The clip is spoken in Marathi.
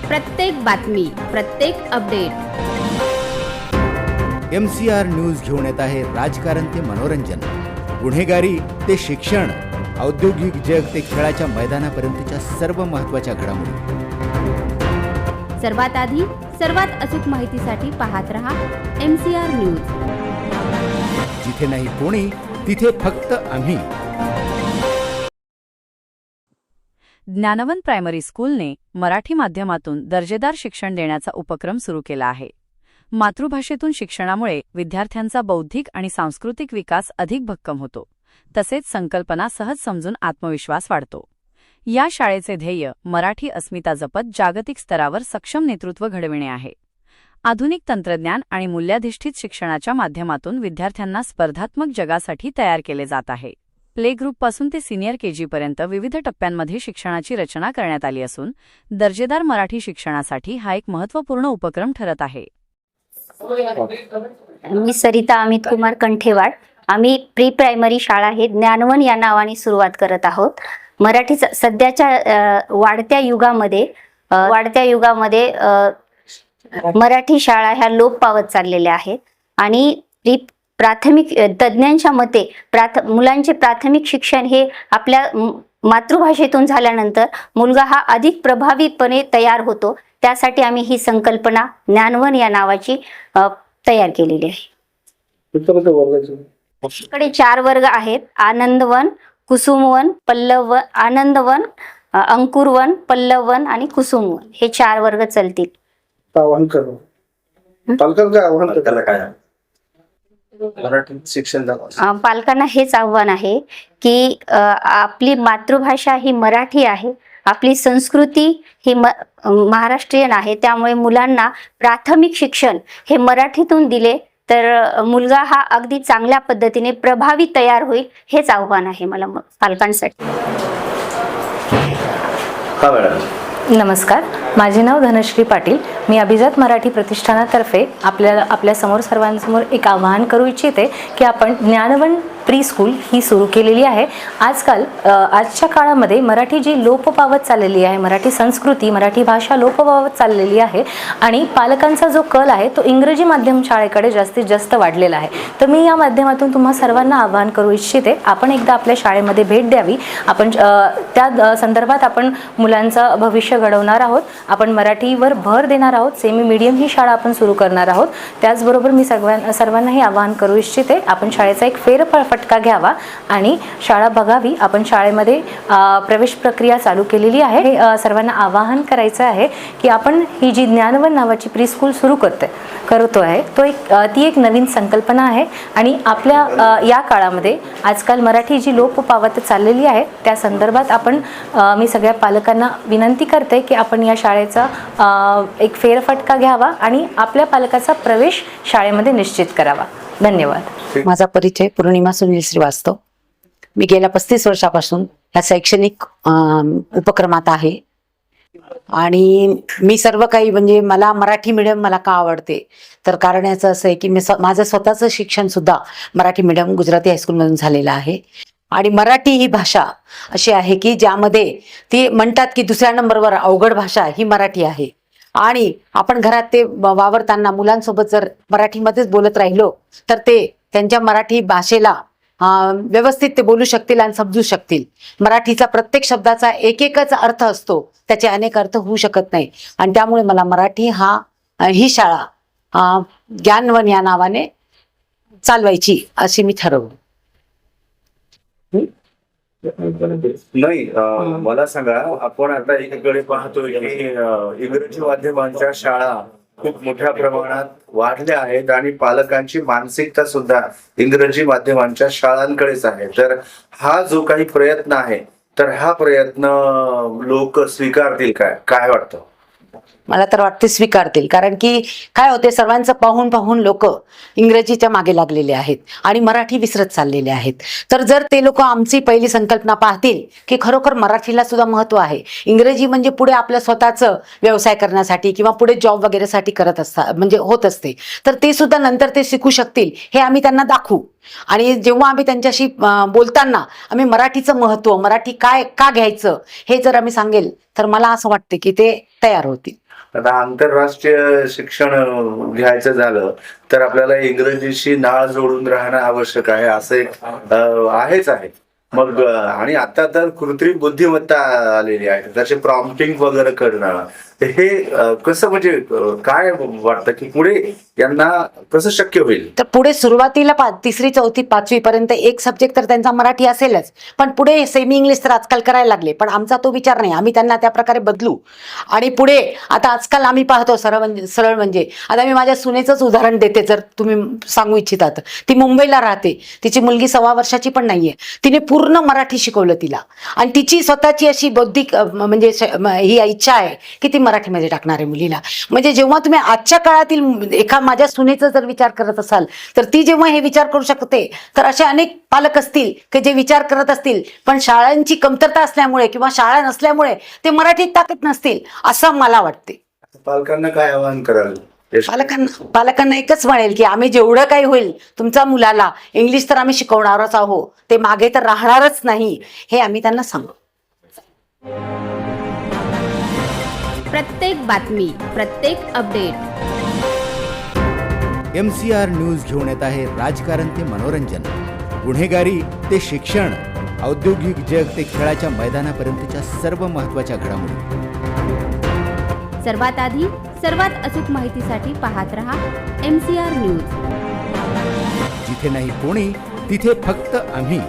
प्रत्येक बातमी, प्रत्येक अपडेट MCR न्यूज घेऊन येत आहे राजकारण ते मनोरंजन, गुन्हेगारी ते शिक्षण, औद्योगिक जग ते खेळाच्या मैदानापर्यंतच्या सर्व महत्त्वाच्या घडामोडी. सर्वात आधी सर्वात अचूक माहितीसाठी पाहत रहा MCR न्यूज. जिथे नाही कोणी तिथे फक्त आम्ही. ज्ञानवन प्रायमरी स्कूलने मराठी माध्यमातून दर्जेदार शिक्षण देण्याचा उपक्रम सुरू केला आहे. मातृभाषेतून शिक्षणामुळे विद्यार्थ्यांचा बौद्धिक आणि सांस्कृतिक विकास अधिक भक्कम होतो, तसेच संकल्पना सहज समजून आत्मविश्वास वाढतो. या शाळेचे ध्येय मराठी अस्मिता जपत जागतिक स्तरावर सक्षम नेतृत्व घडविणे आहे. आधुनिक तंत्रज्ञान आणि मूल्याधिष्ठित शिक्षणाच्या माध्यमातून विद्यार्थ्यांना स्पर्धात्मक जगासाठी तयार केले जात आहे. प्ले ग्रुपपासून ते सिनियर KG पर्यंत विविध टप्प्यांमध्ये शिक्षणाची रचना करण्यात आली असून दर्जेदार मराठी शिक्षणासाठी हा एक महत्त्वपूर्ण उपक्रम ठरत आहे. मी सरिता अमित कुमार कंठेवाड. आम्ही प्री प्रायमरी शाळा हे ज्ञानवन या नावाने सुरुवात करत आहोत. मराठी सध्याच्या वाढत्या युगामध्ये मराठी शाळा ह्या लोप पावत चाललेल्या आहेत आणि प्राथमिक तज्ज्ञांच्या मते मुलांचे प्राथमिक शिक्षण हे आपल्या मातृभाषेतून झाल्यानंतर मुलगा हा अधिक प्रभावीपणे तयार होतो. त्यासाठी आम्ही ही संकल्पना ज्ञानवन या नावाची तयार केलेली आहे. इकडे 4 वर्ग आहेत: आनंदवन, कुसुमवन, पल्लववन, आनंदवन, अंकुरवन, पल्लववन आणि कुसुमवन. हे 4 वर्ग चालतील. पालकांना हेच आव्हान आहे की आपली मातृभाषा ही मराठी आहे, आपली संस्कृती ही महाराष्ट्रीयन आहे. त्यामुळे मुलांना प्राथमिक शिक्षण हे मराठीतून दिले तर मुलगा हा अगदी चांगल्या पद्धतीने प्रभावी तयार होईल. हेच आव्हान आहे मला पालकांसाठी. नमस्कार, माझे नाव धनश्री पाटील. मी अभिजात मराठी प्रतिष्ठानातर्फे आपल्या सर्वांसमोर एक आवाहन करू इच्छिते की आपण ज्ञानवन प्री स्कूल ही सुरू केलेली आहे. आजच्या काळामध्ये मराठी जी लोप पावत चाललेली आहे, मराठी संस्कृती, मराठी भाषा लोप पावत चाललेली आहे आणि पालकांचा जो कल आहे तो इंग्रजी माध्यम शाळेकडे जास्तीत जास्त वाढलेला आहे. तर मी या माध्यमातून तुम्हा सर्वांना आवाहन करू इच्छिते, आपण एकदा आपल्या शाळेमध्ये भेट द्यावी. आपण त्या संदर्भात आपण मुलांचं भविष्य घडवणार आहोत. आपण मराठीवर भर देणार आहोत. सेमी मीडियम ही शाळा आपण सुरू करणार आहोत. त्याचबरोबर मी सर्वांनाही आवाहन करू इच्छिते, आपण शाळेचा एक फेरफटका घ्यावा आणि शाळा बघावी. आपण शाळेमध्ये प्रवेश प्रक्रिया चालू केलेली आहे. सर्वांना आवाहन करायचं आहे की आपण ही जी ज्ञानवन नावाची प्री स्कूल सुरू करतो आहे ती एक नवीन संकल्पना आहे आणि आपल्या या काळामध्ये आजकाल मराठी जी लोप पावत चाललेली आहे त्या संदर्भात मी सगळ्या पालकांना विनंती करते की आपण या शाळेचा एक फेरफटका घ्यावा आणि आपल्या पालकाचा प्रवेश शाळेमध्ये निश्चित करावा. धन्यवाद. माझा परिचय पूर्णिमा सुनील श्रीवास्तव. मी गेल्या 35 वर्षापासून ह्या शैक्षणिक उपक्रमात आहे आणि मी सर्व काही म्हणजे मला मराठी मीडियम मला का आवडते तर कारण याचं असं आहे की माझं स्वतःचं शिक्षण सुद्धा मराठी मीडियम गुजराती हायस्कूलमधून झालेलं आहे आणि मराठी ही भाषा अशी आहे की ज्यामध्ये ती म्हणतात की दुसऱ्या नंबरवर अवघड भाषा ही मराठी आहे आणि आपण घरात ते वावरताना मुलांसोबत जर मराठीमध्येच बोलत राहिलो तर ते त्यांच्या मराठी भाषेला व्यवस्थित ते बोलू शकतील आणि समजू शकतील. मराठीचा प्रत्येक शब्दाचा एकच अर्थ असतो, त्याचे अनेक अर्थ होऊ शकत नाही आणि त्यामुळे मला मराठी ही शाळा ज्ञानवन या नावाने चालवायची अशी मी ठरवलं. नाही, मला सांगा, आपण आता एकीकडे पाहतोय की इंग्रजी माध्यमांच्या शाळा खूप मोठ्या प्रमाणात वाढल्या आहेत आणि पालकांची मानसिकता सुद्धा इंग्रजी माध्यमांच्या शाळांकडेच आहे. तर हा जो काही प्रयत्न आहे तर हा प्रयत्न लोक स्वीकारतील काय वाटतं? मला तर वाटते स्वीकारतील, कारण की काय होते, सर्वांचं पाहून पाहून लोक इंग्रजीच्या मागे लागलेले आहेत आणि मराठी विसरत चाललेले आहेत. तर जर ते लोक आमची पहिली संकल्पना पाहतील की खरोखर मराठीला सुद्धा महत्व आहे, इंग्रजी म्हणजे पुढे आपलं स्वतःचं व्यवसाय करण्यासाठी किंवा पुढे जॉब वगैरेसाठी करत असतात म्हणजे होत असते, तर ते सुद्धा नंतर ते शिकू शकतील हे आम्ही त्यांना दाखवू. आणि जेव्हा आम्ही त्यांच्याशी बोलताना आम्ही मराठीचं महत्व, मराठी काय का घ्यायचं हे जर आम्ही सांगेल, तर मला असं वाटते की ते तयार होतील. आता आंतरराष्ट्रीय शिक्षण घ्यायचं झालं तर आपल्याला इंग्रजीशी नाळ जोडून राहणं आवश्यक आहे, असं एक आहेच आहे. मग आणि आता तर कृत्रिम बुद्धिमत्ता आलेली आहे, त्याचे प्रॉम्प्टिंग वगैरे करणं, हे कसं म्हणजे काय वाटतं की पुढे यांना कसं शक्य होईल? तर पुढे सुरुवातीला 3री 4थी 5वी पर्यंत एक सब्जेक्ट तर त्यांचा मराठी असेलच, पण पुढे सेमी इंग्लिश तर आजकाल करायला लागले. पण आमचा तो विचार नाही, आम्ही त्यांना त्या प्रकारे बदलू. आणि पुढे आता आजकाल आम्ही पाहतो सरळ म्हणजे आता मी माझ्या सुनेचंच उदाहरण देते, जर तुम्ही सांगू इच्छितात. ती मुंबईला राहते, तिची मुलगी 6 वर्षाची पण नाहीये, तिने पूर्ण मराठी शिकवलं तिला, आणि तिची स्वतःची अशी बौद्धिक म्हणजे ही इच्छा आहे की ती मराठीमध्ये टाकणार आहे मुलीला. म्हणजे जेव्हा तुम्ही आजच्या काळातील एका माझ्या सुनेचा जर विचार करत असाल, तर ती जेव्हा हे विचार करू शकते, तर असे अनेक पालक असतील की जे विचार करत असतील पण शाळांची कमतरता असल्यामुळे किंवा शाळा नसल्यामुळे ते मराठीत टाकत नसतील, असं मला वाटते. पालकांना काय आवाहन कराल? पालकांना एकच म्हणेल की आम्ही जेवढं काही होईल तुमच्या मुलाला इंग्लिश तर आम्ही शिकवणारच आहोत, ते मागे तर राहणारच नाही, हे आम्ही त्यांना सांगू. प्रत्येक बातमी, प्रत्येक अपडेट MCR न्यूज घेऊन येत आहे राजकारण ते मनोरंजन, गुन्हेगारी ते शिक्षण, औद्योगिक जग ते खेळाच्या मैदानापर्यंतच्या सर्व महत्त्वाच्या घडामोडी. सर्वात आधी सर्वात अचूक माहितीसाठी पाहत रहा MCR न्यूज. जिथे नाही कोणी, तिथे फक्त आम्ही.